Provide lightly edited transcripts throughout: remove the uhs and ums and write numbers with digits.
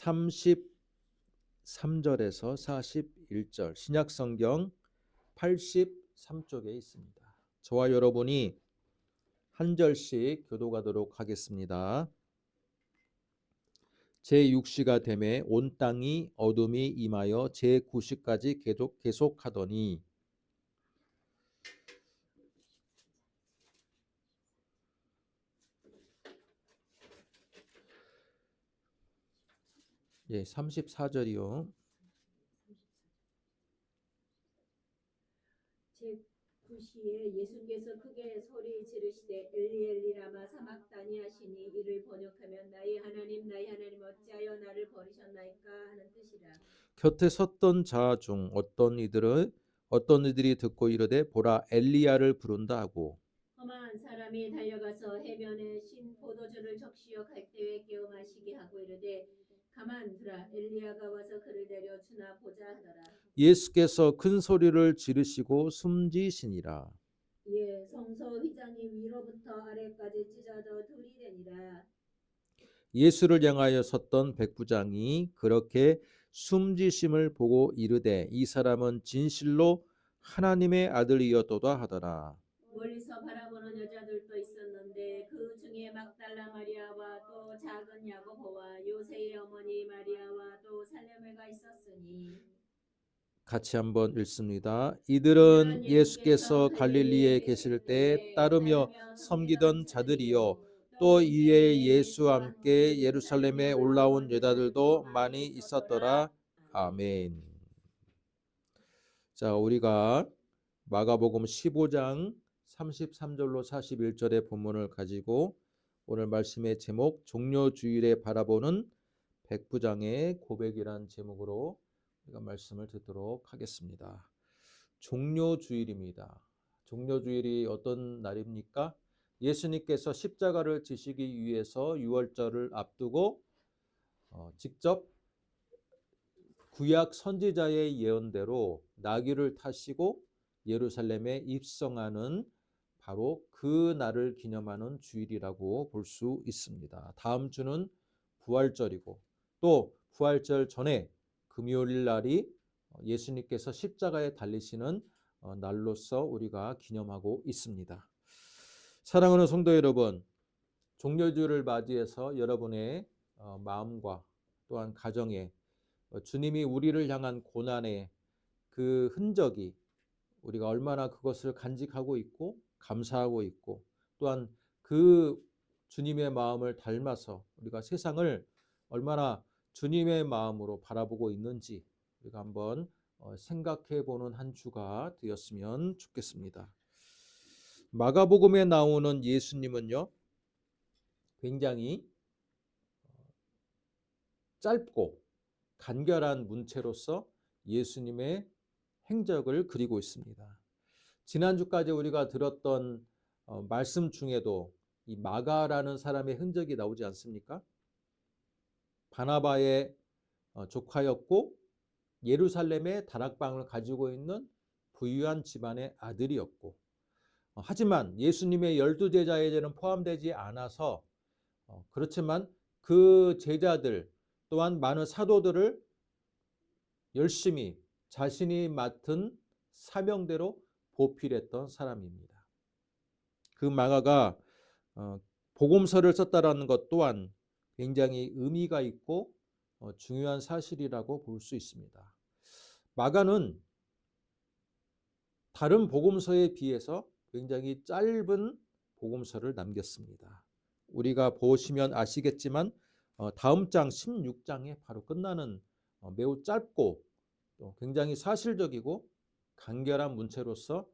33절에서 41절 신약성경 83쪽에 있습니다. 저와 여러분이 한 절씩 교독하도록 하겠습니다. 제6시가 되매 온 땅이 어둠이 임하여 제9시까지 계속하더니 예, 34절이요. 제9시에 예수께서 크게 소리 지르시되 엘리 엘리 라마 사박다니 하시니 이를 번역하면 나의 하나님 어찌하여 나를 버리셨나이까 하는 뜻이라. 곁에 섰던 자 중 어떤 이들이 듣고 이르되 보라 엘리야를 부른다 하고 험한 사람이 달려가서 해변에 신 포도주를 적시어 갈대에 깨어 마시게 하고 이르되 가만 두라 엘리야가 와서 그를 내려 주나 보자 하더라. 예수께서 큰 소리를 지르시고 숨지시니라. 예, 성소 휘장이 위로부터 아래까지 찢어져 둘이 되니라. 예수를 향하여 섰던 백부장이 그렇게 숨지심을 보고 이르되 이 사람은 진실로 하나님의 아들이었도다 하더라. 멀리서 바라보는 여자들도 있었는데 그 중에 막달라 마리아와 또 작은 야고보와 요새의 어머니 마리아와 또 살레메가 있었으니. 같이 한번 읽습니다. 이들은 예수께서 갈릴리에 계실 때 따르며 섬기던 자들이요 또 이에 예수와 함께 예루살렘에 올라온 여자들도 많이 있었더라. 아멘. 자, 우리가 마가복음 15장 33절로 41절의 본문을 가지고 오늘 말씀의 제목 종려주일에 바라보는 백부장의 고백이란 제목으로 우리가 말씀을 듣도록 하겠습니다. 종려주일입니다. 종려주일이 어떤 날입니까? 예수님께서 십자가를 지시기 위해서 유월절을 앞두고 직접 구약 선지자의 예언대로 나귀를 타시고 예루살렘에 입성하는 바로 그 날을 기념하는 주일이라고 볼 수 있습니다. 다음 주는 부활절이고 또 부활절 전에 금요일 날이 예수님께서 십자가에 달리시는 날로서 우리가 기념하고 있습니다. 사랑하는 성도 여러분, 종려주일을 맞이해서 여러분의 마음과 또한 가정에 주님이 우리를 향한 고난의 그 흔적이 우리가 얼마나 그것을 간직하고 있고 감사하고 있고 또한 그 주님의 마음을 닮아서 우리가 세상을 얼마나 주님의 마음으로 바라보고 있는지 우리가 한번 생각해 보는 한 주가 되었으면 좋겠습니다. 마가복음에 나오는 예수님은요 굉장히 짧고 간결한 문체로서 예수님의 행적을 그리고 있습니다. 지난주까지 우리가 들었던 말씀 중에도 이 마가라는 사람의 흔적이 나오지 않습니까? 바나바의 조카였고 예루살렘의 다락방을 가지고 있는 부유한 집안의 아들이었고 하지만 예수님의 12제자에는 포함되지 않아서 그렇지만 그 제자들 또한 많은 사도들을 열심히 자신이 맡은 사명대로 보필했던 사람입니다. 그 마가가 복음서를 썼다라는 것 또한 굉장히 의미가 있고 중요한 사실이라고 볼 수 있습니다. 마가는 다른 복음서에 비해서 굉장히 짧은 복음서를 남겼습니다. 우리가 보시면 아시겠지만 다음 장 16장에 바로 끝나는 매우 짧고 굉장히 사실적이고 간결한 문체로서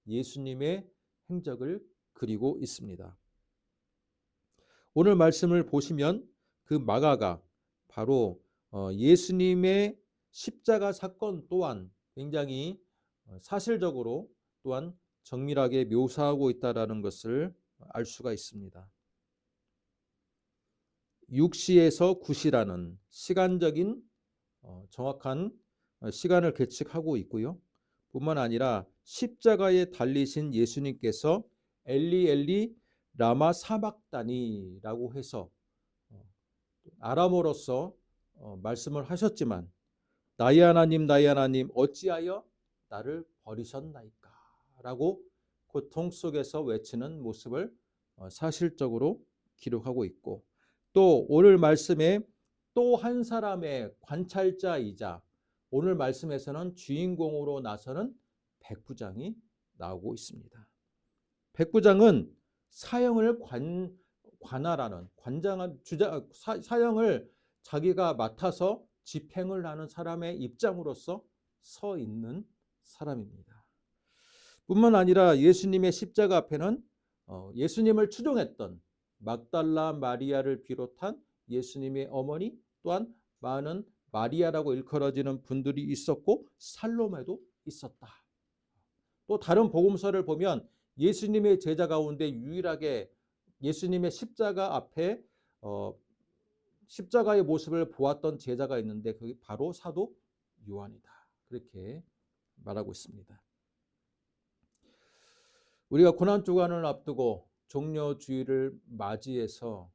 예수님의 행적을 그리고 있습니다. 오늘 말씀을 보시면 그 마가가 바로 예수님의 십자가 사건 또한 굉장히 사실적으로 또한 정밀하게 묘사하고 있다는 것을 알 수가 있습니다. 6시에서 9시라는 시간적인 정확한 시간을 계측하고 있고요. 뿐만 아니라 십자가에 달리신 예수님께서 엘리 엘리 라마 사박다니라고 해서 아람어로서 말씀을 하셨지만 나의 하나님 어찌하여 나를 버리셨나이까 라고 고통 속에서 외치는 모습을 사실적으로 기록하고 있고, 또 오늘 말씀에 또 한 사람의 관찰자이자 오늘 말씀에서는 주인공으로 나서는 백부장이 나오고 있습니다. 백부장은 사형을 관할하는 사형을 자기가 맡아서 집행을 하는 사람의 입장으로서 서 있는 사람입니다. 뿐만 아니라 예수님의 십자가 앞에는 예수님을 추종했던 막달라 마리아를 비롯한 예수님의 어머니, 또한 많은 마리아라고 일컬어지는 분들이 있었고 살로메도 있었다. 또 다른 복음서를 보면 예수님의 제자 가운데 유일하게 예수님의 십자가 앞에 십자가의 모습을 보았던 제자가 있는데 그게 바로 사도 요한이다. 그렇게 말하고 있습니다. 우리가 고난 주간을 앞두고 종려주일을 맞이해서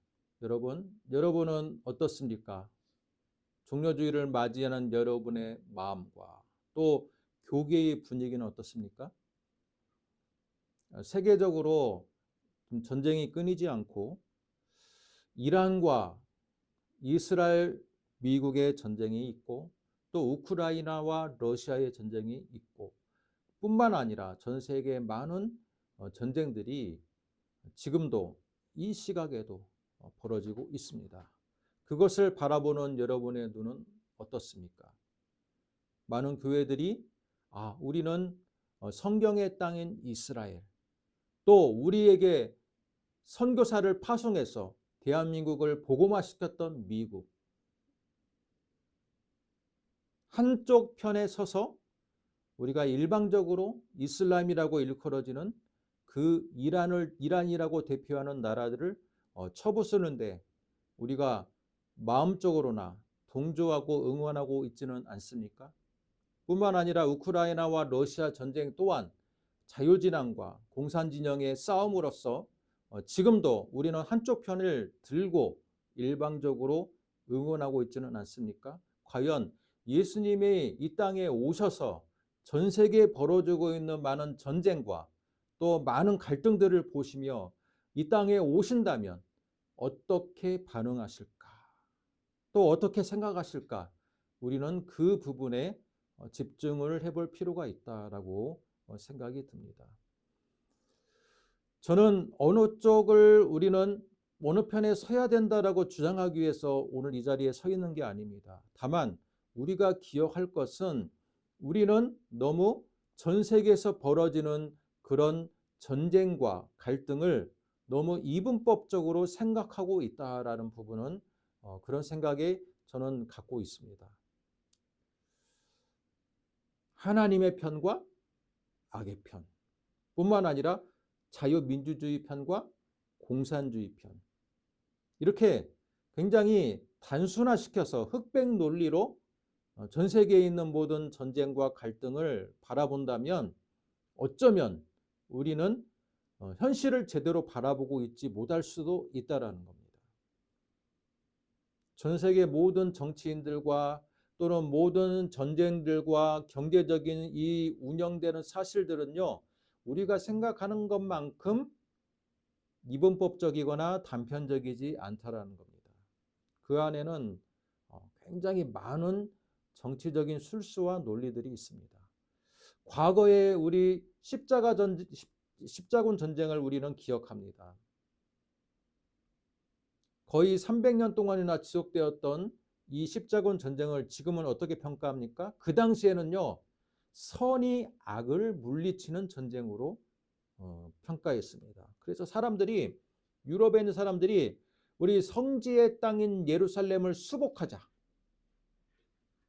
여러분은 어떻습니까? 종려주일을 맞이하는 여러분의 마음과 또 교계의 분위기는 어떻습니까? 세계적으로 전쟁이 끊이지 않고 이란과 이스라엘, 미국의 전쟁이 있고 또 우크라이나와 러시아의 전쟁이 있고, 뿐만 아니라 전 세계의 많은 전쟁들이 지금도 이 시각에도 벌어지고 있습니다. 그것을 바라보는 여러분의 눈은 어떻습니까? 많은 교회들이 우리는 성경의 땅인 이스라엘, 또 우리에게 선교사를 파송해서 대한민국을 복음화시켰던 미국, 한쪽 편에 서서 우리가 일방적으로 이슬람이라고 일컬어지는 그 이란이라고 대표하는 나라들을 쳐부수는데 우리가 마음적으로나 동조하고 응원하고 있지는 않습니까? 뿐만 아니라 우크라이나와 러시아 전쟁 또한 자유진영과 공산진영의 싸움으로서 지금도 우리는 한쪽 편을 들고 일방적으로 응원하고 있지는 않습니까? 과연 예수님이 이 땅에 오셔서 전 세계에 벌어지고 있는 많은 전쟁과 또 많은 갈등들을 보시며 이 땅에 오신다면 어떻게 반응하실까? 또 어떻게 생각하실까? 우리는 그 부분에 집중을 해볼 필요가 있다라고 생각이 듭니다. 저는 우리는 어느 편에 서야 된다라고 주장하기 위해서 오늘 이 자리에 서 있는 게 아닙니다. 다만 우리가 기억할 것은 우리는 너무 전 세계에서 벌어지는 그런 전쟁과 갈등을 너무 이분법적으로 생각하고 있다라는 부분은 그런 생각에 저는 갖고 있습니다. 하나님의 편과 악의 편, 뿐만 아니라 자유민주주의 편과 공산주의 편, 이렇게 굉장히 단순화시켜서 흑백 논리로 전 세계에 있는 모든 전쟁과 갈등을 바라본다면 어쩌면 우리는 현실을 제대로 바라보고 있지 못할 수도 있다라는 겁니다. 전 세계 모든 정치인들과 또는 모든 전쟁들과 경제적인 이 운영되는 사실들은요, 우리가 생각하는 것만큼 이분법적이거나 단편적이지 않다라는 겁니다. 그 안에는 굉장히 많은 정치적인 술수와 논리들이 있습니다. 과거에 우리 십자군 전쟁을 우리는 기억합니다. 거의 300년 동안이나 지속되었던 이 십자군 전쟁을 지금은 어떻게 평가합니까? 그 당시에는요, 선이 악을 물리치는 전쟁으로 평가했습니다. 그래서 유럽에 있는 사람들이 우리 성지의 땅인 예루살렘을 수복하자,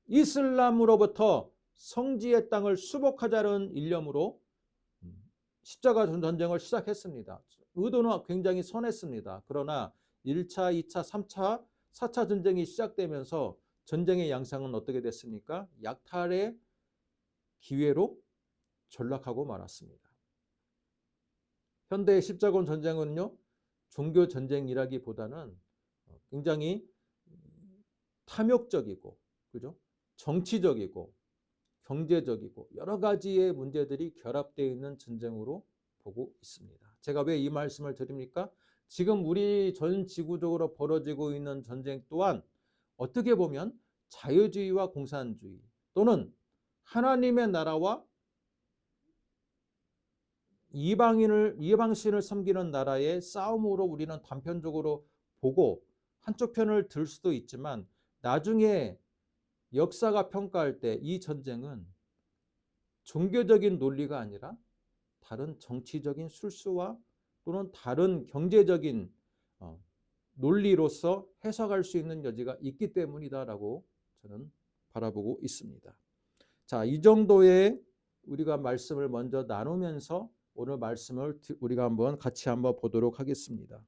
이슬람으로부터 성지의 땅을 수복하자는 일념으로 십자가 전쟁을 시작했습니다. 의도는 굉장히 선했습니다. 그러나 1차, 2차, 3차, 4차 전쟁이 시작되면서 전쟁의 양상은 어떻게 됐습니까? 약탈의 기회로 전락하고 말았습니다. 현대의 십자군 전쟁은요, 종교 전쟁이라기보다는 굉장히 탐욕적이고, 그죠? 정치적이고, 경제적이고 여러 가지의 문제들이 결합되어 있는 전쟁으로 보고 있습니다. 제가 왜 이 말씀을 드립니까? 지금 우리 전 지구적으로 벌어지고 있는 전쟁 또한 어떻게 보면 자유주의와 공산주의 또는 하나님의 나라와 이방신을 섬기는 나라의 싸움으로 우리는 단편적으로 보고 한쪽 편을 들 수도 있지만, 나중에 역사가 평가할 때 이 전쟁은 종교적인 논리가 아니라 다른 정치적인 술수와 또는 다른 경제적인 논리로서 해석할 수 있는 여지가 있기 때문이다라고 저는 바라보고 있습니다. 자, 이 정도의 우리가 말씀을 먼저 나누면서 오늘 말씀을 우리가 같이 한번 보도록 하겠습니다.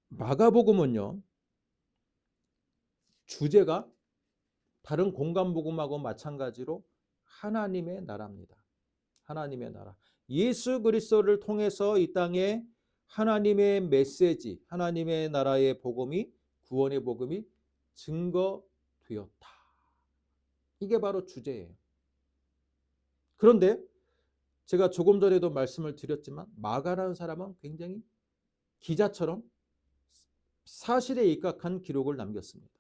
마가복음은요, 주제가 다른 공간복음하고 마찬가지로 하나님의 나라입니다. 하나님의 나라. 예수 그리스도를 통해서 이 땅에 하나님의 메시지, 하나님의 나라의 복음이, 구원의 복음이 증거되었다. 이게 바로 주제예요. 그런데 제가 조금 전에도 말씀을 드렸지만, 마가라는 사람은 굉장히 기자처럼 사실에 입각한 기록을 남겼습니다.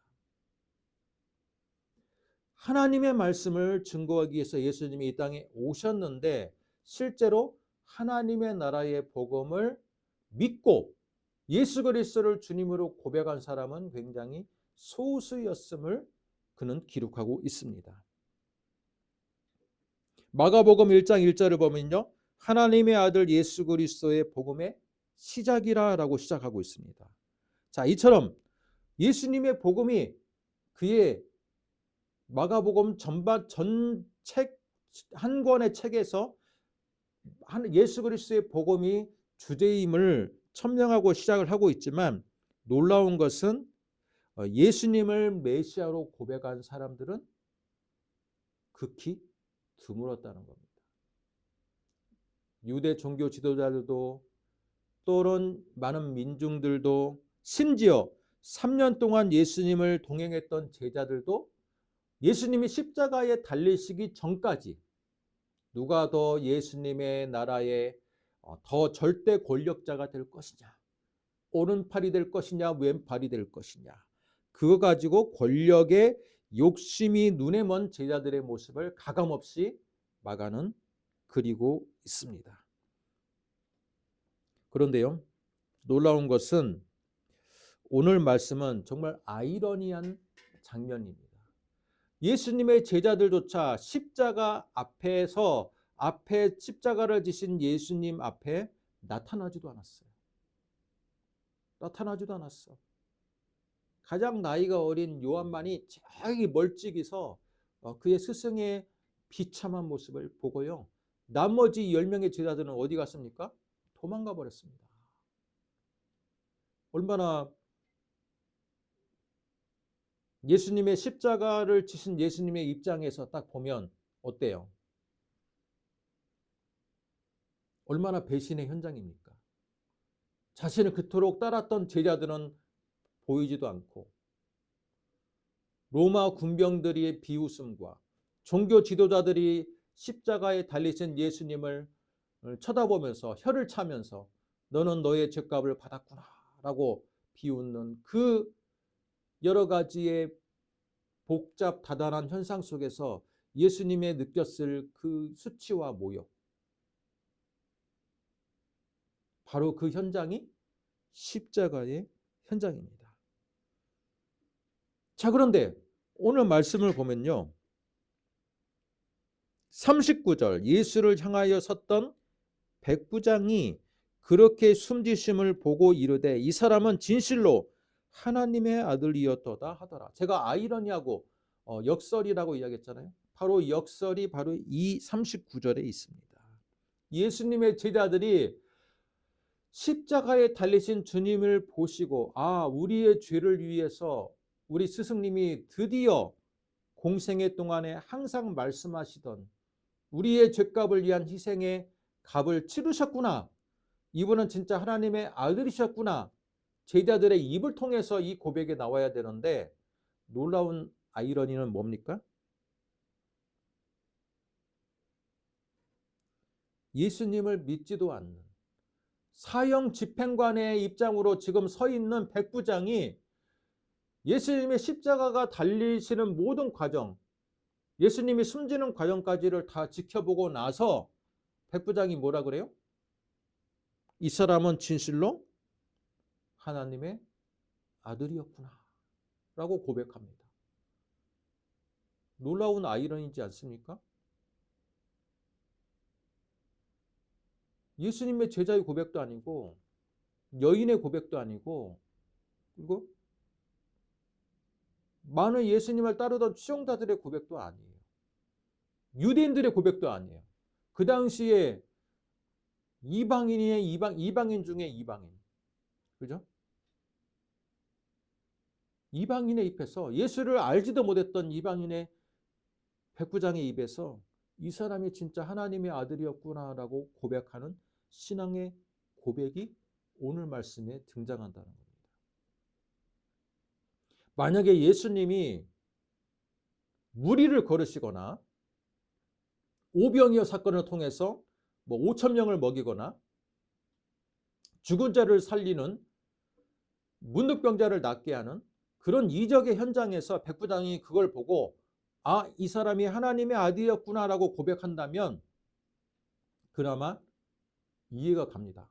하나님의 말씀을 증거하기 위해서 예수님이 이 땅에 오셨는데, 실제로 하나님의 나라의 복음을 믿고 예수 그리스도를 주님으로 고백한 사람은 굉장히 소수였음을 그는 기록하고 있습니다. 마가복음 1장 1절을 보면요, 하나님의 아들 예수 그리스도의 복음의 시작이라라고 시작하고 있습니다. 자, 이처럼 예수님의 복음이 그의 마가복음 전 책 한 권의 책에서 예수 그리스도의 복음이 주제임을 천명하고 시작을 하고 있지만, 놀라운 것은 예수님을 메시아로 고백한 사람들은 극히 드물었다는 겁니다. 유대 종교 지도자들도 또는 많은 민중들도, 심지어 3년 동안 예수님을 동행했던 제자들도 예수님이 십자가에 달리시기 전까지 누가 더 예수님의 나라의 더 절대 권력자가 될 것이냐, 오른팔이 될 것이냐, 왼팔이 될 것이냐, 그거 가지고 권력의 욕심이 눈에 먼 제자들의 모습을 가감없이 마가는 그리고 있습니다. 그런데요, 놀라운 것은 오늘 말씀은 정말 아이러니한 장면입니다. 예수님의 제자들조차 십자가 앞에서 앞에 십자가를 지신 예수님 앞에 나타나지도 않았어요. 나타나지도 않았어. 가장 나이가 어린 요한만이 저기 멀찍이서 그의 스승의 비참한 모습을 보고요, 나머지 10명의 제자들은 어디 갔습니까? 도망가 버렸습니다. 얼마나 예수님의 십자가를 지신 예수님의 입장에서 딱 보면 어때요? 얼마나 배신의 현장입니까? 자신을 그토록 따랐던 제자들은 보이지도 않고, 로마 군병들의 비웃음과 종교 지도자들이 십자가에 달리신 예수님을 쳐다보면서 혀를 차면서 너는 너의 죄값을 받았구나 라고 비웃는 그 여러 가지의 복잡 다단한 현상 속에서 예수님의 느꼈을 그 수치와 모욕, 바로 그 현장이 십자가의 현장입니다. 자, 그런데 오늘 말씀을 보면요, 39절 예수를 향하여 섰던 백부장이 그렇게 숨지심을 보고 이르되 이 사람은 진실로 하나님의 아들이었도다 하더라. 제가 아이러니하고 역설이라고 이야기했잖아요. 바로 역설이 바로 이 39절에 있습니다. 예수님의 제자들이 십자가에 달리신 주님을 보시고, 우리의 죄를 위해서 우리 스승님이 드디어 공생애 동안에 항상 말씀하시던 우리의 죄값을 위한 희생의 값을 치르셨구나, 이분은 진짜 하나님의 아들이셨구나. 제자들의 입을 통해서 이 고백이 나와야 되는데 놀라운 아이러니는 뭡니까? 예수님을 믿지도 않는 사형 집행관의 입장으로 지금 서 있는 백부장이 예수님의 십자가가 달리시는 모든 과정, 예수님이 숨지는 과정까지를 다 지켜보고 나서 백부장이 뭐라 그래요? 이 사람은 진실로 하나님의 아들이었구나 라고 고백합니다. 놀라운 아이러니지 않습니까? 예수님의 제자의 고백도 아니고 여인의 고백도 아니고 그리고 많은 예수님을 따르던 추종자들의 고백도 아니에요. 유대인들의 고백도 아니에요. 그 당시에 이방인의 이방인 중에 이방인. 그죠? 이방인의 입에서 예수를 알지도 못했던 이방인의 백부장의 입에서 이 사람이 진짜 하나님의 아들이었구나라고 고백하는 신앙의 고백이 오늘 말씀에 등장한다는 겁니다. 만약에 예수님이 무리를 걸으시거나 오병이어 사건을 통해서 5천 명을 먹이거나 죽은 자를 살리는 문득병자를 낫게 하는 그런 이적의 현장에서 백부장이 그걸 보고 아, 이 사람이 하나님의 아들이었구나라고 고백한다면 그나마 이해가 갑니다.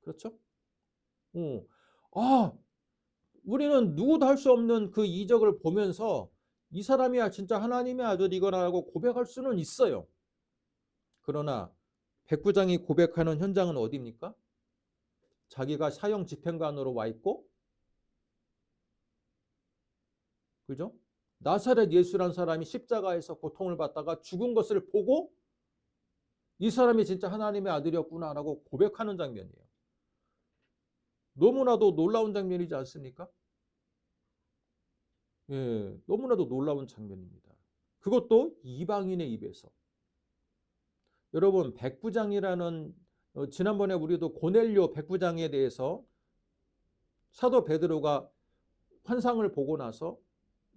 그렇죠? 우리는 누구도 할 수 없는 그 이적을 보면서 이 사람이야 진짜 하나님의 아들이거나라고 고백할 수는 있어요. 그러나 백부장이 고백하는 현장은 어디입니까? 자기가 사형 집행관으로 와 있고, 그죠? 나사렛 예수란 사람이 십자가에서 고통을 받다가 죽은 것을 보고 이 사람이 진짜 하나님의 아들이었구나라고 고백하는 장면이에요. 너무나도 놀라운 장면이지 않습니까? 예, 너무나도 놀라운 장면입니다. 그것도 이방인의 입에서. 여러분, 백부장이라는 지난번에 우리도 고넬료 백부장에 대해서 사도 베드로가 환상을 보고 나서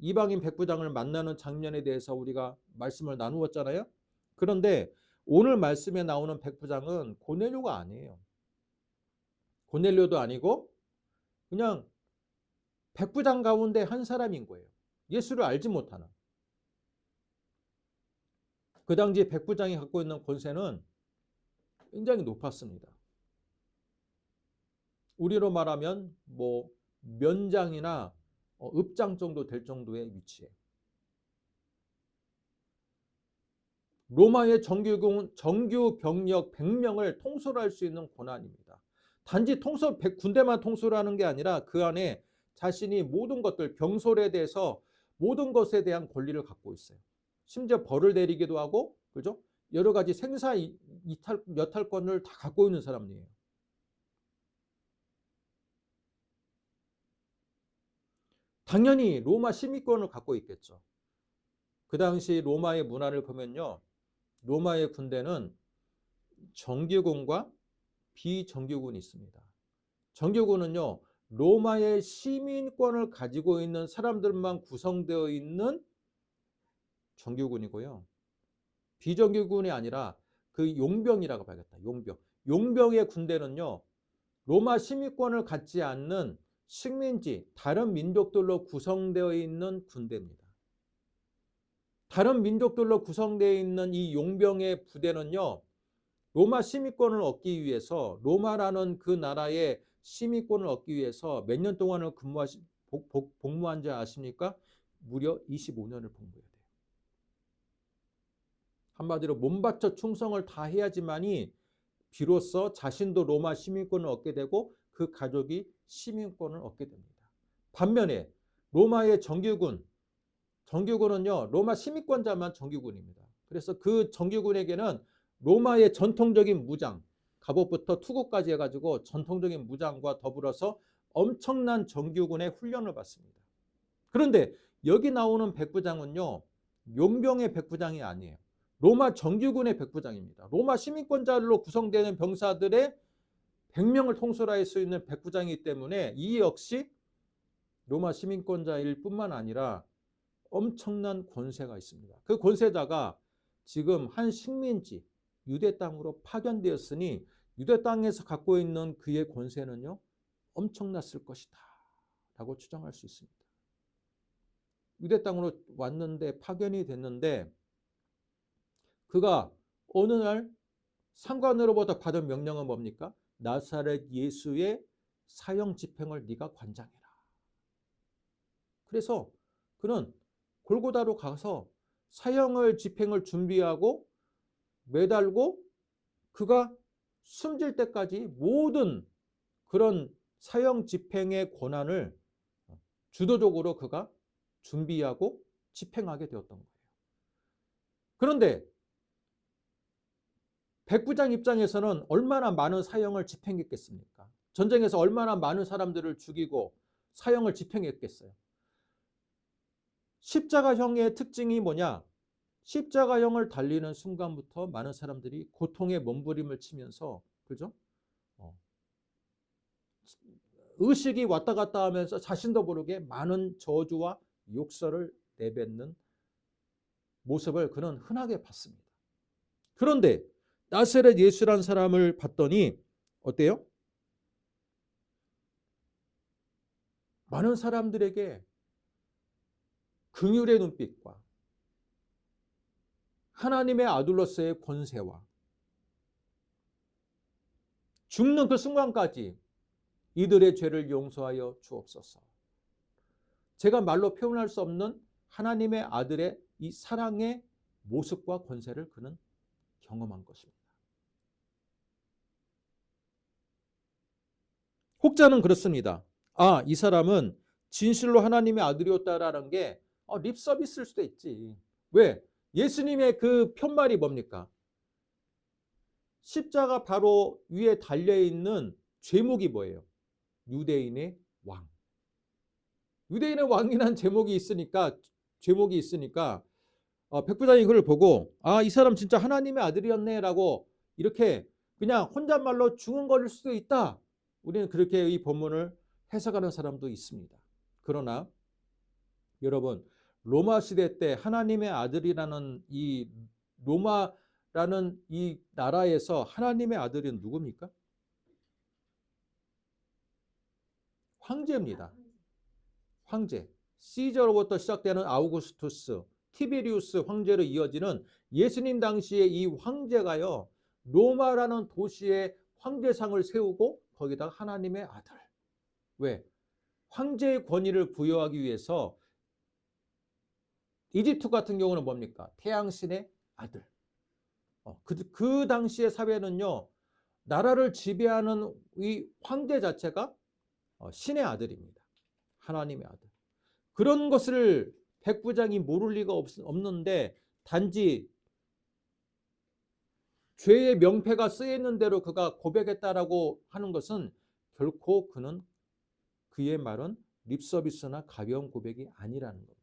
이방인 백부장을 만나는 장면에 대해서 우리가 말씀을 나누었잖아요. 그런데 오늘 말씀에 나오는 백부장은 고넬료가 아니에요. 고넬료도 아니고 그냥 백부장 가운데 한 사람인 거예요. 예수를 알지 못하는. 그 당시 백부장이 갖고 있는 권세는 굉장히 높았습니다. 우리로 말하면 면장이나 읍장 정도 될 정도의 위치에. 로마의 정규 병력 100명을 통솔할 수 있는 권한입니다. 단지 군대만 통솔하는 게 아니라 그 안에 자신이 모든 것들, 병솔에 대해서 모든 것에 대한 권리를 갖고 있어요. 심지어 벌을 내리기도 하고, 그죠? 여러 가지 생사 여탈권을 다 갖고 있는 사람이에요. 당연히 로마 시민권을 갖고 있겠죠. 그 당시 로마의 문화를 보면요. 로마의 군대는 정규군과 비정규군이 있습니다. 정규군은요. 로마의 시민권을 가지고 있는 사람들만 구성되어 있는 정규군이고요. 비정규군이 아니라 그 용병이라고 봐야겠다. 용병. 용병의 군대는요. 로마 시민권을 갖지 않는 식민지, 다른 민족들로 구성되어 있는 군대입니다. 다른 민족들로 구성되어 있는 이 용병의 부대는요. 로마 시민권을 얻기 위해서 로마라는 그 나라의 시민권을 얻기 위해서 몇 년 동안을 복무한 줄 아십니까? 무려 25년을 복무해야 돼요. 한마디로 몸바쳐 충성을 다 해야지만이 비로소 자신도 로마 시민권을 얻게 되고 그 가족이 시민권을 얻게 됩니다. 반면에 로마의 정규군은요. 로마 시민권자만 정규군입니다. 그래서 그 정규군에게는 로마의 전통적인 무장, 갑옷부터 투구까지 해가지고 전통적인 무장과 더불어서 엄청난 정규군의 훈련을 받습니다. 그런데 여기 나오는 백부장은요. 용병의 백부장이 아니에요. 로마 정규군의 백부장입니다. 로마 시민권자로 구성되는 병사들의 100명을 통솔할 수 있는 백부장이기 때문에 이 역시 로마 시민권자일 뿐만 아니라 엄청난 권세가 있습니다. 그 권세자가 지금 한 식민지 유대 땅으로 파견되었으니 유대 땅에서 갖고 있는 그의 권세는요 엄청났을 것이다 라고 추정할 수 있습니다. 유대 땅으로 왔는데 파견이 됐는데 그가 어느 날 상관으로부터 받은 명령은 뭡니까? 나사렛 예수의 사형 집행을 네가 관장해라. 그래서 그는 골고다로 가서 사형을 집행을 준비하고 매달고 그가 숨질 때까지 모든 그런 사형 집행의 권한을 주도적으로 그가 준비하고 집행하게 되었던 거예요. 그런데 백부장 입장에서는 얼마나 많은 사형을 집행했겠습니까? 전쟁에서 얼마나 많은 사람들을 죽이고 사형을 집행했겠어요. 십자가형의 특징이 뭐냐? 십자가형을 달리는 순간부터 많은 사람들이 고통의 몸부림을 치면서 그죠? 의식이 왔다 갔다 하면서 자신도 모르게 많은 저주와 욕설을 내뱉는 모습을 그는 흔하게 봤습니다. 그런데 나사렛 예수라는 사람을 봤더니 어때요? 많은 사람들에게 긍휼의 눈빛과 하나님의 아들로서의 권세와 죽는 그 순간까지 이들의 죄를 용서하여 주옵소서. 제가 말로 표현할 수 없는 하나님의 아들의 이 사랑의 모습과 권세를 그는 경험한 것입니다. 혹자는 그렇습니다. 아, 이 사람은 진실로 하나님의 아들이었다라는 게 립 서비스일 수도 있지. 왜? 예수님의 그 편말이 뭡니까? 십자가 바로 위에 달려있는 제목이 뭐예요? 유대인의 왕. 유대인의 왕이라는 제목이 있으니까 백부장이 그걸 보고 아, 이 사람 진짜 하나님의 아들이었네라고 이렇게 그냥 혼잣말로 중얼거릴 수도 있다. 우리는 그렇게 이 본문을 해석하는 사람도 있습니다. 그러나 여러분, 로마 시대 때 하나님의 아들이라는 이 로마라는 이 나라에서 하나님의 아들은 누굽니까? 황제입니다. 황제. 시저로부터 시작되는 아우구스투스, 티베리우스 황제로 이어지는 예수님 당시에 이 황제가요, 로마라는 도시에 황제상을 세우고 거기다가 하나님의 아들. 왜? 황제의 권위를 부여하기 위해서 이집트 같은 경우는 뭡니까? 태양신의 아들. 그 당시의 사회는요, 나라를 지배하는 이 황제 자체가 신의 아들입니다. 하나님의 아들. 그런 것을 백부장이 모를 리가 없는데 단지 죄의 명패가 쓰여있는 대로 그가 고백했다라고 하는 것은 결코 그의 말은 립서비스나 가벼운 고백이 아니라는 겁니다.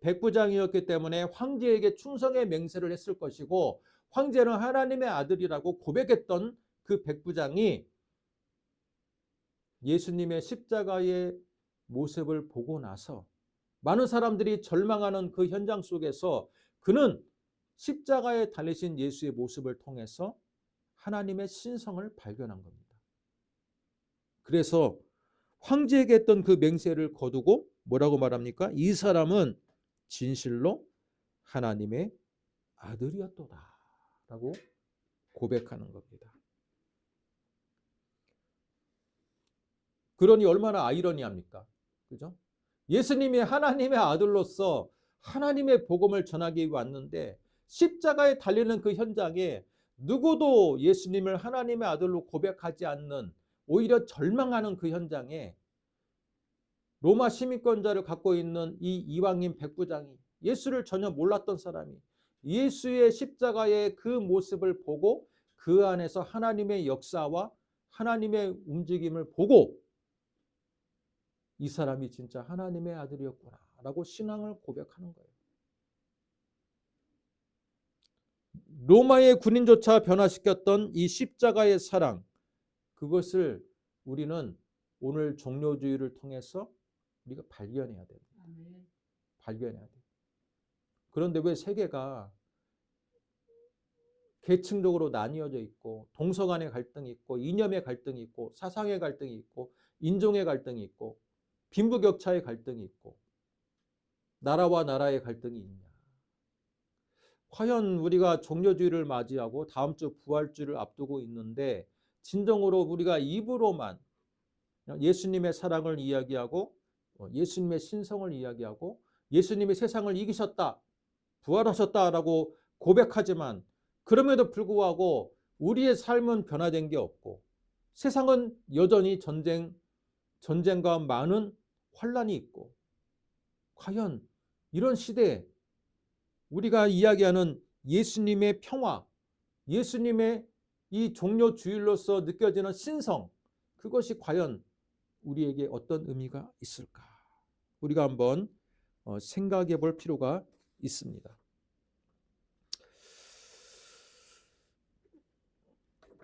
백부장이었기 때문에 황제에게 충성의 맹세를 했을 것이고 황제는 하나님의 아들이라고 고백했던 그 백부장이 예수님의 십자가의 모습을 보고 나서 많은 사람들이 절망하는 그 현장 속에서 그는 십자가에 달리신 예수의 모습을 통해서 하나님의 신성을 발견한 겁니다. 그래서 황제에게 했던 그 맹세를 거두고 뭐라고 말합니까? 이 사람은 진실로 하나님의 아들이었도다 라고 고백하는 겁니다. 그러니 얼마나 아이러니합니까? 그죠? 예수님이 하나님의 아들로서 하나님의 복음을 전하기 위해 왔는데 십자가에 달리는 그 현장에 누구도 예수님을 하나님의 아들로 고백하지 않는 오히려 절망하는 그 현장에 로마 시민권자를 갖고 있는 이 이방인 백부장이 예수를 전혀 몰랐던 사람이 예수의 십자가의 그 모습을 보고 그 안에서 하나님의 역사와 하나님의 움직임을 보고 이 사람이 진짜 하나님의 아들이었구나 라고 신앙을 고백하는 거예요. 로마의 군인조차 변화시켰던 이 십자가의 사랑, 그것을 우리는 오늘 종료주의를 통해서 우리가 발견해야 돼요. 발견해야 돼요. 그런데 왜 세계가 계층적으로 나뉘어져 있고 동서 간의 갈등이 있고 이념의 갈등이 있고 사상의 갈등이 있고 인종의 갈등이 있고 빈부격차의 갈등이 있고 나라와 나라의 갈등이 있냐. 과연 우리가 종료주의를 맞이하고 다음 주 부활주의를 앞두고 있는데 진정으로 우리가 입으로만 예수님의 사랑을 이야기하고 예수님의 신성을 이야기하고 예수님이 세상을 이기셨다, 부활하셨다라고 고백하지만 그럼에도 불구하고 우리의 삶은 변화된 게 없고 세상은 여전히 전쟁과 많은 환란이 있고 과연 이런 시대에 우리가 이야기하는 예수님의 평화, 예수님의 이 종료주일로서 느껴지는 신성, 그것이 과연 우리에게 어떤 의미가 있을까? 우리가 한번 생각해 볼 필요가 있습니다.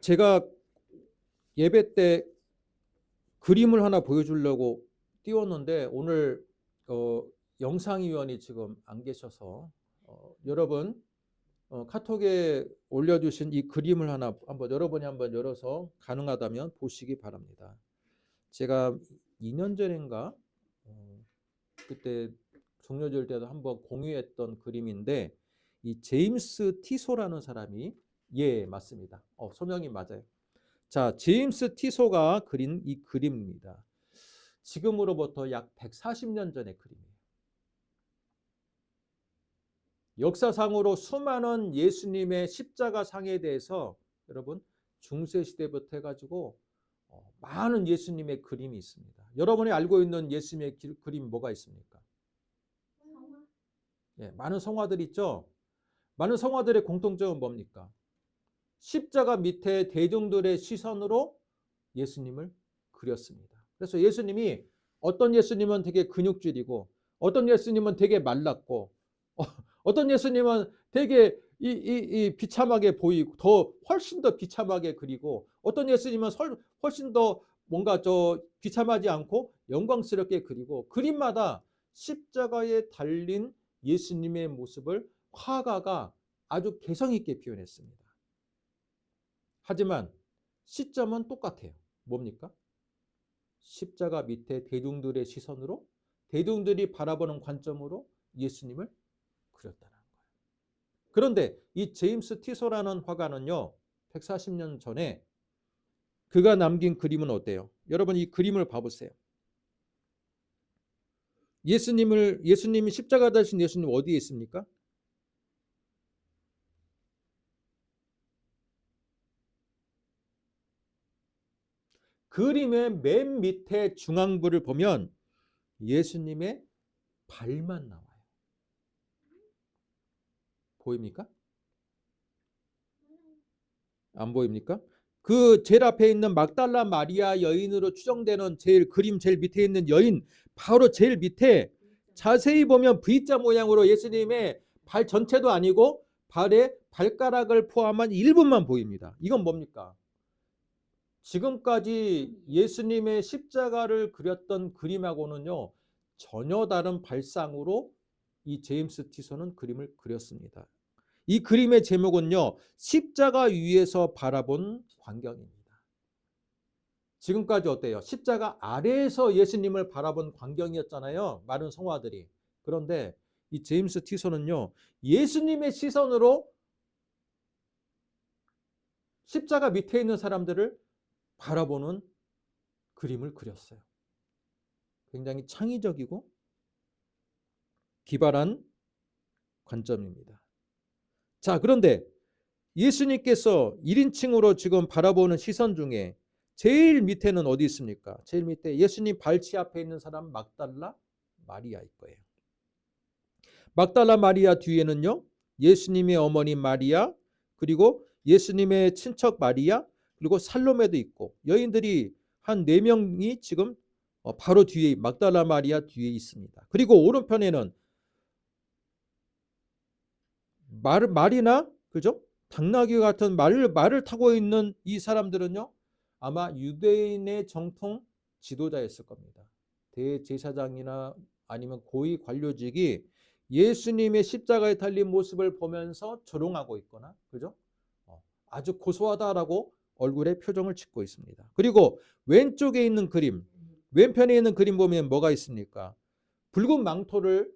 제가 예배 때 그림을 하나 보여주려고 띄웠는데 오늘 영상위원이 지금 안 계셔서 여러분 카톡에 올려주신 이 그림을 하나 여러분이 한번 열어서 가능하다면 보시기 바랍니다. 제가 2년 전인가 그때 종료절 때도 한번 공유했던 그림인데 이 제임스 티소라는 사람이 맞습니다. 소명이 맞아요. 자, 제임스 티소가 그린 이 그림입니다. 지금으로부터 약 140년 전의 그림이에요. 역사상으로 수많은 예수님의 십자가 상에 대해서 여러분 중세시대부터 해가지고 많은 예수님의 그림이 있습니다. 여러분이 알고 있는 예수님의 그림 뭐가 있습니까? 많은 성화들 있죠. 많은 성화들의 공통점은 뭡니까? 십자가 밑에 대중들의 시선으로 예수님을 그렸습니다. 그래서 예수님이 어떤 예수님은 되게 근육질이고 어떤 예수님은 되게 말랐고 어떤 예수님은 되게 비참하게 보이고 훨씬 더 비참하게 그리고 어떤 예수님은 훨씬 더 뭔가 비참하지 않고 영광스럽게 그리고 그림마다 십자가에 달린 예수님의 모습을 화가가 아주 개성 있게 표현했습니다. 하지만 시점은 똑같아요. 뭡니까? 십자가 밑에 대중들의 시선으로 대중들이 바라보는 관점으로 예수님을 그렸다는 거예요. 그런데 이 제임스 티소라는 화가는요, 140년 전에 그가 남긴 그림은 어때요? 여러분 이 그림을 봐보세요. 예수님이 십자가 달신 예수님 어디에 있습니까? 그림의 맨 밑에 중앙부를 보면 예수님의 발만 나와요. 보입니까? 안 보입니까? 그 제일 앞에 있는 막달라 마리아 여인으로 추정되는 그림 제일 밑에 있는 여인 바로 제일 밑에 자세히 보면 V자 모양으로 예수님의 발 전체도 아니고 발에 발가락을 포함한 일부만 보입니다. 이건 뭡니까? 지금까지 예수님의 십자가를 그렸던 그림하고는요 전혀 다른 발상으로 이 제임스 티소는 그림을 그렸습니다. 이 그림의 제목은요 십자가 위에서 바라본 광경입니다. 지금까지 어때요? 십자가 아래에서 예수님을 바라본 광경이었잖아요. 많은 성화들이. 그런데 이 제임스 티소는요 예수님의 시선으로 십자가 밑에 있는 사람들을 바라보는 그림을 그렸어요. 굉장히 창의적이고 기발한 관점입니다. 자, 그런데 예수님께서 1인칭으로 지금 바라보는 시선 중에 제일 밑에는 어디 있습니까? 제일 밑에 예수님 발치 앞에 있는 사람 막달라 마리아일 거예요. 막달라 마리아 뒤에는요 예수님의 어머니 마리아, 그리고 예수님의 친척 마리아, 그리고 살로메도 있고 여인들이 한 4명이 지금 바로 뒤에 막달라 마리아 뒤에 있습니다. 그리고 오른편에는 마리나, 그죠? 당나귀 같은 말을 타고 있는 이 사람들은요, 아마 유대인의 정통 지도자였을 겁니다. 대제사장이나 아니면 고위 관료직이 예수님의 십자가에 달린 모습을 보면서 조롱하고 있거나, 그죠? 아주 고소하다라고 얼굴에 표정을 짓고 있습니다. 그리고 왼쪽에 있는 그림, 왼편에 있는 그림 보면 뭐가 있습니까? 붉은 망토를,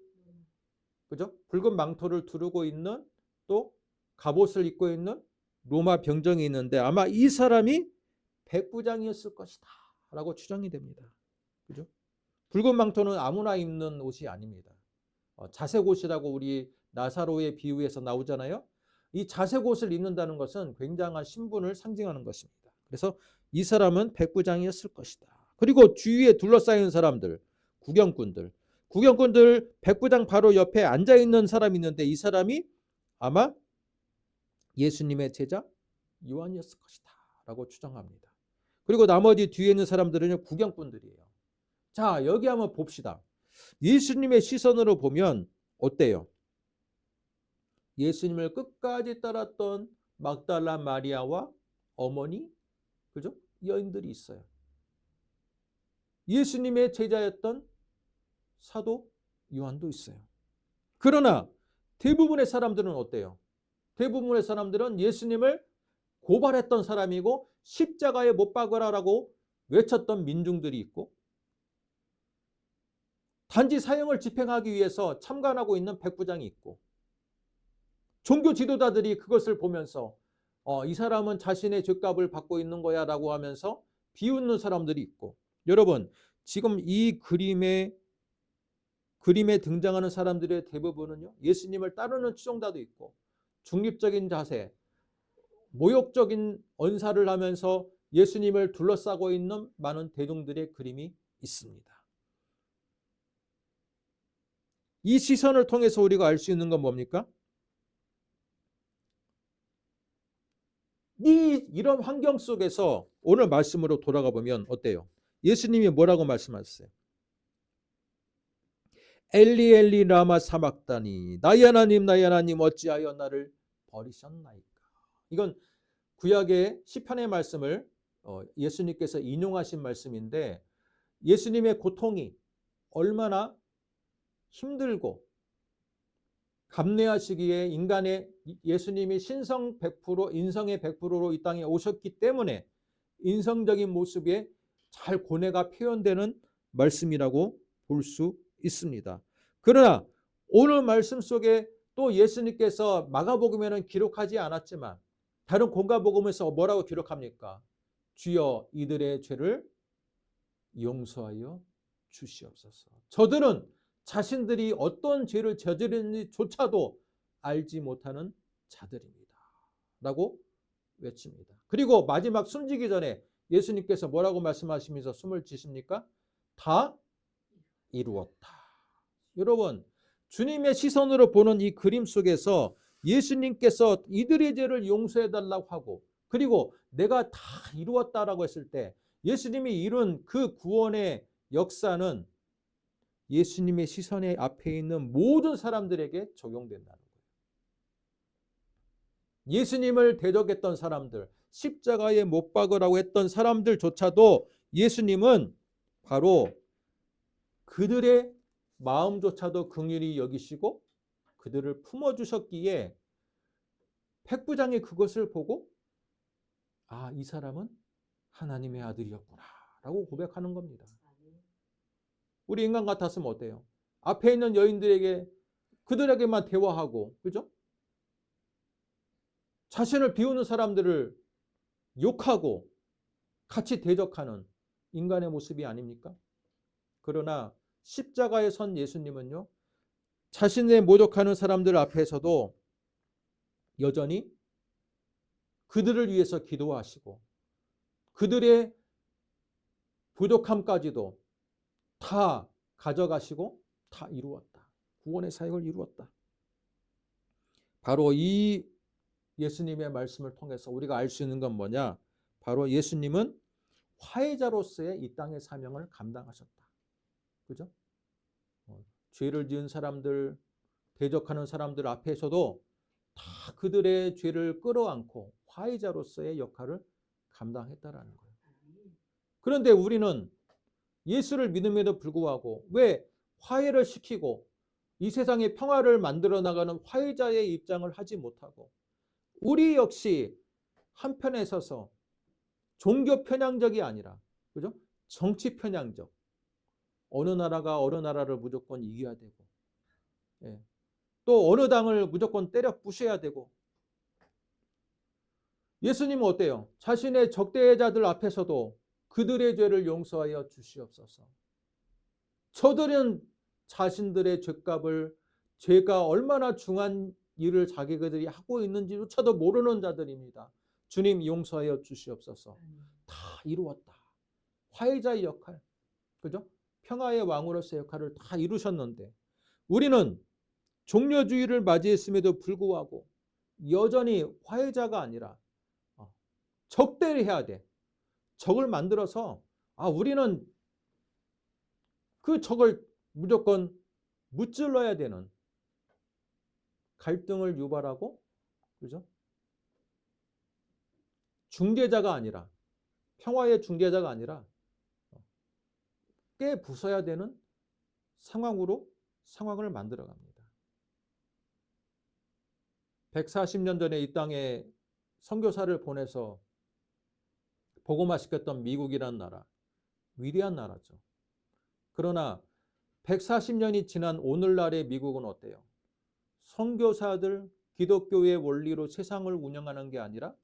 그죠? 붉은 망토를 두르고 있는, 또 갑옷을 입고 있는 로마 병정이 있는데 아마 이 사람이 백부장이었을 것이다 라고 추정이 됩니다. 그죠? 붉은 망토는 아무나 입는 옷이 아닙니다. 자색 옷이라고 우리 나사로의 비유에서 나오잖아요. 이 자색 옷을 입는다는 것은 굉장한 신분을 상징하는 것입니다. 그래서 이 사람은 백부장이었을 것이다. 그리고 주위에 둘러싸인 사람들, 구경꾼들, 백부장 바로 옆에 앉아 있는 사람이 있는데 이 사람이 아마 예수님의 제자 요한이었을 것이다 라고 추정합니다. 그리고 나머지 뒤에 있는 사람들은 구경꾼들이에요. 자, 여기 한번 봅시다. 예수님의 시선으로 보면 어때요? 예수님을 끝까지 따랐던 막달라 마리아와 어머니, 그죠? 여인들이 있어요. 예수님의 제자였던 사도 요한도 있어요. 그러나 대부분의 사람들은 어때요? 대부분의 사람들은 예수님을 고발했던 사람이고 십자가에 못 박으라라고 외쳤던 민중들이 있고, 단지 사형을 집행하기 위해서 참관하고 있는 백부장이 있고, 종교 지도자들이 그것을 보면서 이 사람은 자신의 죄값을 받고 있는 거야 라고 하면서 비웃는 사람들이 있고, 여러분 지금 이 그림에 등장하는 사람들의 대부분은요, 예수님을 따르는 추종자도 있고 중립적인 자세, 모욕적인 언사를 하면서 예수님을 둘러싸고 있는 많은 대중들의 그림이 있습니다. 이 시선을 통해서 우리가 알 수 있는 건 뭡니까? 이런 환경 속에서 오늘 말씀으로 돌아가 보면 어때요? 예수님이 뭐라고 말씀하셨어요? 엘리 엘리 라마 사막다니, 나의 하나님 어찌하여 나를 버리셨나이까. 이건 구약의 시편의 말씀을 예수님께서 인용하신 말씀인데, 예수님의 고통이 얼마나 힘들고 감내하시기에 예수님이 신성 100%, 인성의 100%로 이 땅에 오셨기 때문에 인성적인 모습에 잘 고뇌가 표현되는 말씀이라고 볼 수 있습니다. 그러나 오늘 말씀 속에 또 예수님께서 마가복음에는 기록하지 않았지만 다른 공가복음에서 뭐라고 기록합니까? 주여 이들의 죄를 용서하여 주시옵소서. 저들은 자신들이 어떤 죄를 저지르는지조차도 알지 못하는 자들입니다 라고 외칩니다. 그리고 마지막 숨지기 전에 예수님께서 뭐라고 말씀하시면서 숨을 쉬십니까? 다 이루었다. 여러분, 주님의 시선으로 보는 이 그림 속에서 예수님께서 이들의 죄를 용서해달라고 하고, 그리고 내가 다 이루었다라고 했을 때 예수님이 이룬 그 구원의 역사는 예수님의 시선의 앞에 있는 모든 사람들에게 적용된다는 거예요. 예수님을 대적했던 사람들, 십자가에 못 박으라고 했던 사람들조차도 예수님은 바로 그들의 마음조차도 긍휼히 여기시고 그들을 품어주셨기에 백부장이 그것을 보고 이 사람은 하나님의 아들이었구나 라고 고백하는 겁니다. 우리 인간 같았으면 어때요? 앞에 있는 여인들에게 그들에게만 대화하고, 그죠? 자신을 비우는 사람들을 욕하고 같이 대적하는 인간의 모습이 아닙니까? 그러나 십자가에 선 예수님은요, 자신의 모독하는 사람들 앞에서도 여전히 그들을 위해서 기도하시고 그들의 부족함까지도 다 가져가시고 다 이루었다. 구원의 사역을 이루었다. 바로 이 예수님의 말씀을 통해서 우리가 알 수 있는 건 뭐냐? 바로 예수님은 화해자로서의 이 땅의 사명을 감당하셨다. 그죠? 죄를 지은 사람들, 대적하는 사람들 앞에서도 다 그들의 죄를 끌어안고 화해자로서의 역할을 감당했다라는 거예요. 그런데 우리는 예수를 믿음에도 불구하고 왜 화해를 시키고 이 세상에 평화를 만들어 나가는 화해자의 입장을 하지 못하고 우리 역시 한편에 서서 종교 편향적이 아니라, 그죠? 정치 편향적. 어느 나라가 어느 나라를 무조건 이겨야 되고, 예. 또 어느 당을 무조건 때려 부셔야 되고. 예수님은 어때요? 자신의 적대자들 앞에서도 그들의 죄를 용서하여 주시옵소서. 저들은 자신들의 죄값을, 죄가 얼마나 중한 일을 자기들이 하고 있는지조차도 모르는 자들입니다. 주님 용서하여 주시옵소서. 다 이루었다. 화해자의 역할, 그죠? 평화의 왕으로서의 역할을 다 이루셨는데 우리는 종려주의를 맞이했음에도 불구하고 여전히 화해자가 아니라 적대를 해야 돼. 적을 만들어서 우리는 그 적을 무조건 무찔러야 되는 갈등을 유발하고, 그죠? 중재자가 아니라, 평화의 중재자가 아니라 깨 부숴야 되는 상황을 만들어 갑니다. 140년 전에 이 땅에 선교사를 보내서 복음화 시켰던 미국이라는 나라, 위대한 나라죠. 그러나 140년이 지난 오늘날의 미국은 어때요? 선교사들, 기독교의 원리로 세상을 운영하는 게 아니라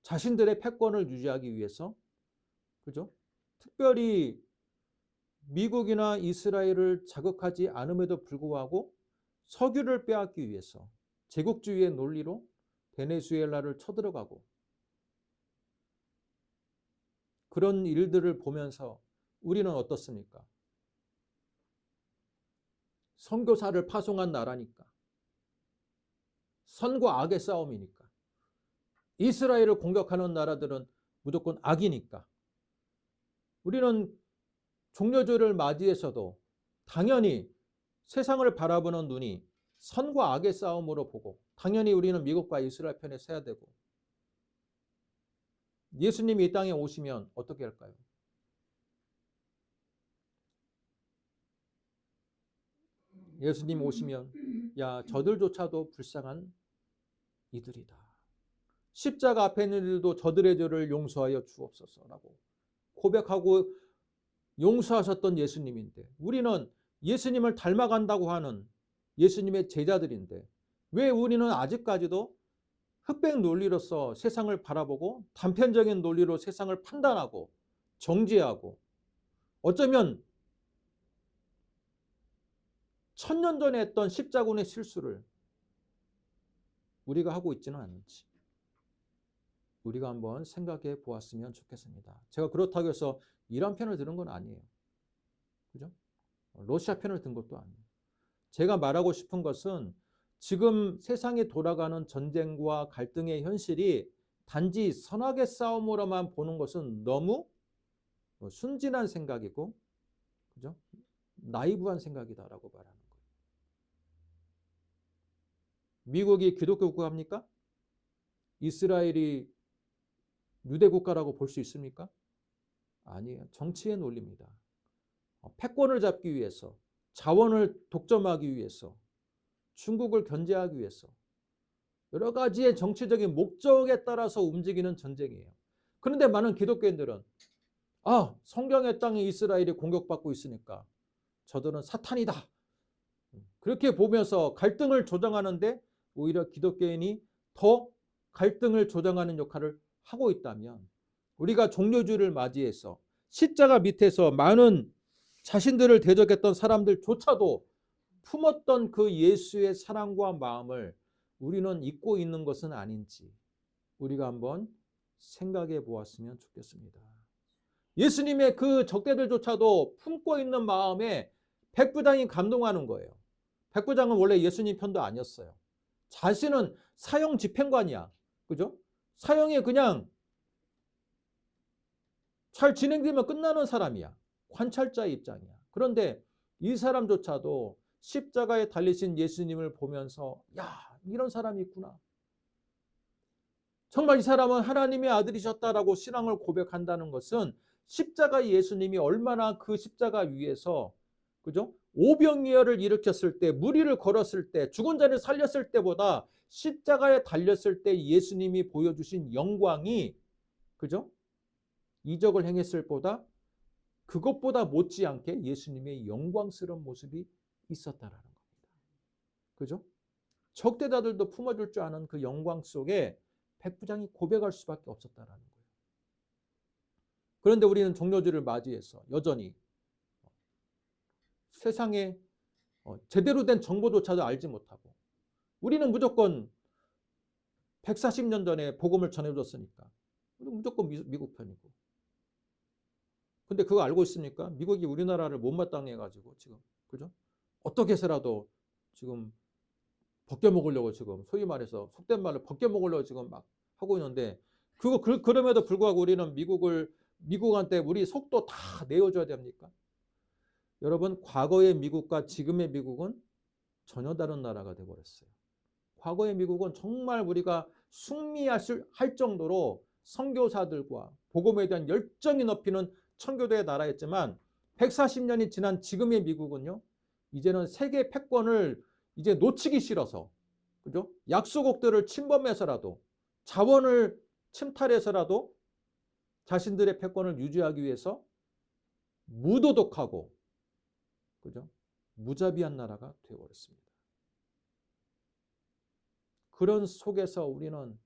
자신들의 패권을 유지하기 위해서, 그죠? 특별히 미국이나 이스라엘을 자극하지 않음에도 불구하고 석유를 빼앗기 위해서 제국주의의 논리로 베네수엘라를 쳐들어가고, 그런 일들을 보면서 우리는 어떻습니까? 선교사를 파송한 나라니까, 선과 악의 싸움이니까, 이스라엘을 공격하는 나라들은 무조건 악이니까 우리는 종려주의를 맞이해서도 당연히 세상을 바라보는 눈이 선과 악의 싸움으로 보고, 당연히 우리는 미국과 이스라엘 편에 서야 되고, 예수님이 이 땅에 오시면 어떻게 할까요? 예수님 오시면 야, 저들조차도 불쌍한 이들이다. 십자가 앞에 있는 이들도 저들의 죄를 용서하여 주옵소서라고 고백하고 용서하셨던 예수님인데, 우리는 예수님을 닮아간다고 하는 예수님의 제자들인데 왜 우리는 아직까지도 흑백 논리로서 세상을 바라보고 단편적인 논리로 세상을 판단하고 정죄하고, 어쩌면 1000년 전에 했던 십자군의 실수를 우리가 하고 있지는 않은지 우리가 한번 생각해 보았으면 좋겠습니다. 제가 그렇다고 해서 이란 편을 들은 건 아니에요. 그죠? 러시아 편을 든 것도 아니에요. 제가 말하고 싶은 것은 지금 세상에 돌아가는 전쟁과 갈등의 현실이 단지 선악의 싸움으로만 보는 것은 너무 순진한 생각이고, 그죠? 나이브한 생각이다라고 말하는 거예요. 미국이 기독교 국가입니까? 이스라엘이 유대 국가라고 볼 수 있습니까? 아니에요. 정치의 논리입니다. 패권을 잡기 위해서, 자원을 독점하기 위해서, 중국을 견제하기 위해서 여러 가지의 정치적인 목적에 따라서 움직이는 전쟁이에요. 그런데 많은 기독교인들은 성경의 땅에 이스라엘이 공격받고 있으니까 저들은 사탄이다, 그렇게 보면서 갈등을 조장하는데 오히려 기독교인이 더 갈등을 조장하는 역할을 하고 있다면, 우리가 종려주의를 맞이해서 십자가 밑에서 많은 자신들을 대적했던 사람들조차도 품었던 그 예수의 사랑과 마음을 우리는 잊고 있는 것은 아닌지 우리가 한번 생각해 보았으면 좋겠습니다. 예수님의 그 적대들조차도 품고 있는 마음에 백부장이 감동하는 거예요. 백부장은 원래 예수님 편도 아니었어요. 자신은 사형 집행관이야. 그죠? 사형이 그냥 잘 진행되면 끝나는 사람이야. 관찰자의 입장이야. 그런데 이 사람조차도 십자가에 달리신 예수님을 보면서 야, 이런 사람이 있구나. 정말 이 사람은 하나님의 아들이셨다라고 신앙을 고백한다는 것은 십자가 예수님이 얼마나 그 십자가 위에서, 그죠? 오병이어를 일으켰을 때, 무리를 걸었을 때, 죽은 자를 살렸을 때보다 십자가에 달렸을 때 예수님이 보여주신 영광이, 그죠? 이적을 행했을 보다 그것보다 못지않게 예수님의 영광스러운 모습이 있었다라는 겁니다. 그죠? 적대자들도 품어줄 줄 아는 그 영광 속에 백부장이 고백할 수밖에 없었다라는 거예요. 그런데 우리는 종려주를 맞이해서 여전히 세상에 제대로 된 정보조차도 알지 못하고, 우리는 무조건 140년 전에 복음을 전해줬으니까 우리는 무조건 미국 편이고, 근데 그거 알고 있습니까? 미국이 우리나라를 못마땅해 가지고 지금, 그죠? 어떻게 해서라도 지금 벗겨먹으려고, 지금 소위 말해서 속된 말로 벗겨먹으려고 지금 막 하고 있는데, 그럼에도 불구하고 우리는 미국한테 우리 속도 다 내어줘야 됩니까? 여러분, 과거의 미국과 지금의 미국은 전혀 다른 나라가 되어버렸어요. 과거의 미국은 정말 우리가 숭미할 정도로 선교사들과 복음에 대한 열정이 높이는 청교도의 나라였지만, 140년이 지난 지금의 미국은요, 이제는 세계 패권을 이제 놓치기 싫어서, 그죠? 약소국들을 침범해서라도, 자원을 침탈해서라도 자신들의 패권을 유지하기 위해서 무도덕하고, 그죠? 무자비한 나라가 되어버렸습니다. 그런 속에서 우리는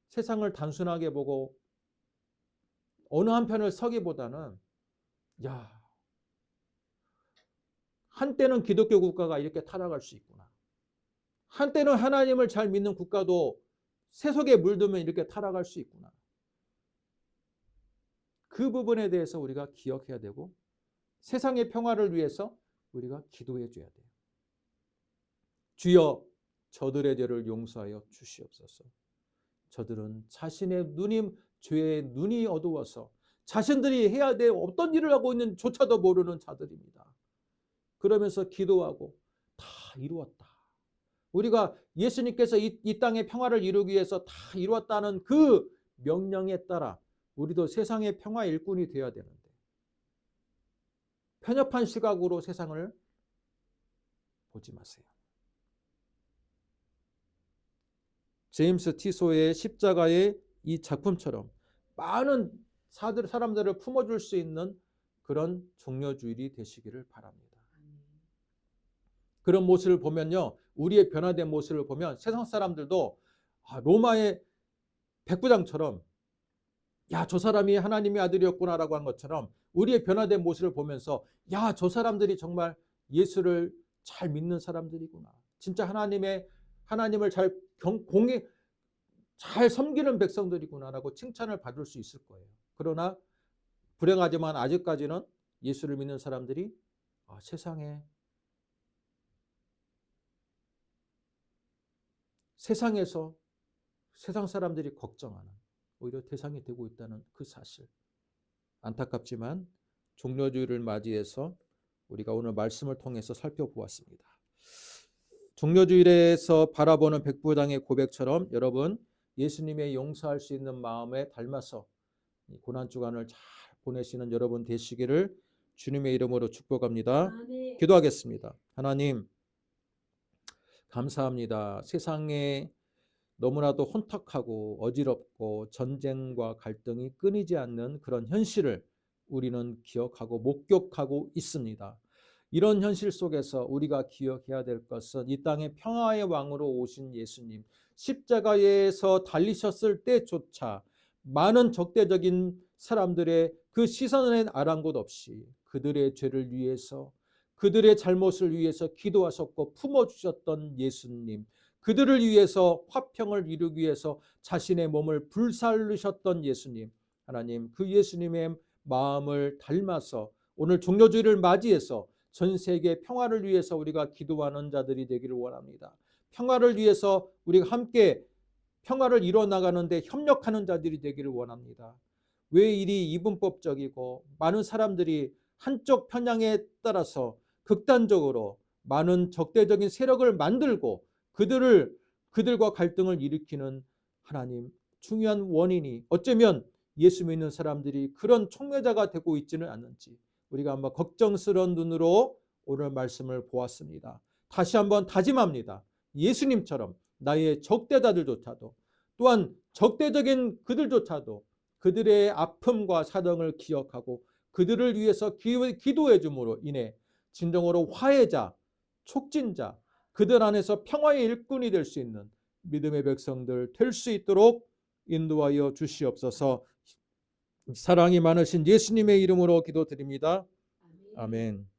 세상을 단순하게 보고 어느 한편을 서기보다는, 야, 한때는 기독교 국가가 이렇게 타락할 수 있구나. 한때는 하나님을 잘 믿는 국가도 세속에 물들면 이렇게 타락할 수 있구나. 그 부분에 대해서 우리가 기억해야 되고, 세상의 평화를 위해서 우리가 기도해 줘야 돼요. 주여, 저들의 죄를 용서하여 주시옵소서. 저들은 자신의 죄의 눈이 어두워서 자신들이 해야 될 어떤 일을 하고 있는지조차도 모르는 자들입니다. 그러면서 기도하고 다 이루었다. 우리가 예수님께서 이 땅의 평화를 이루기 위해서 다 이루었다는 그 명령에 따라 우리도 세상의 평화 일꾼이 되어야 되는데, 편협한 시각으로 세상을 보지 마세요. 제임스 티소의 십자가의 이 작품처럼 많은 사람들을 품어줄 수 있는 그런 종려주일이 되시기를 바랍니다. 그런 모습을 보면요, 우리의 변화된 모습을 보면 세상 사람들도 로마의 백부장처럼, 야, 저 사람이 하나님의 아들이었구나라고 한 것처럼 우리의 변화된 모습을 보면서, 야, 저 사람들이 정말 예수를 잘 믿는 사람들이구나. 진짜 하나님을 잘 섬기는 백성들이구나라고 칭찬을 받을 수 있을 거예요. 그러나 불행하지만 아직까지는 예수를 믿는 사람들이 세상에서 세상 사람들이 걱정하는 오히려 대상이 되고 있다는 그 사실, 안타깝지만 종려주일을 맞이해서 우리가 오늘 말씀을 통해서 살펴보았습니다. 종려주일에서 바라보는 백부장의 고백처럼 여러분, 예수님의 용서할 수 있는 마음에 닮아서 고난주간을 잘 보내시는 여러분 되시기를 주님의 이름으로 축복합니다. 아멘. 기도하겠습니다. 하나님, 감사합니다. 세상에 너무나도 혼탁하고 어지럽고 전쟁과 갈등이 끊이지 않는 그런 현실을 우리는 기억하고 목격하고 있습니다. 이런 현실 속에서 우리가 기억해야 될 것은 이 땅의 평화의 왕으로 오신 예수님, 십자가에서 달리셨을 때조차 많은 적대적인 사람들의 그 시선에 아랑곳 없이 그들의 죄를 위해서, 그들의 잘못을 위해서 기도하셨고 품어주셨던 예수님, 그들을 위해서 화평을 이루기 위해서 자신의 몸을 불살르셨던 예수님, 하나님, 그 예수님의 마음을 닮아서 오늘 종려주일을 맞이해서 전 세계 평화를 위해서 우리가 기도하는 자들이 되기를 원합니다. 평화를 위해서 우리가 함께 평화를 이뤄나가는데 협력하는 자들이 되기를 원합니다. 왜 이리 이분법적이고 많은 사람들이 한쪽 편향에 따라서 극단적으로 많은 적대적인 세력을 만들고 그들과 갈등을 일으키는 하나님, 중요한 원인이 어쩌면 예수 믿는 사람들이 그런 촉매자가 되고 있지는 않은지 우리가 한번 걱정스러운 눈으로 오늘 말씀을 보았습니다. 다시 한번 다짐합니다. 예수님처럼 나의 적대자들조차도, 또한 적대적인 그들조차도 그들의 아픔과 사정을 기억하고 그들을 위해서 기도해 줌으로 인해 진정으로 화해자, 촉진자, 그들 안에서 평화의 일꾼이 될 수 있는 믿음의 백성들 될 수 있도록 인도하여 주시옵소서. 사랑이 많으신 예수님의 이름으로 기도드립니다. 아멘. 아멘.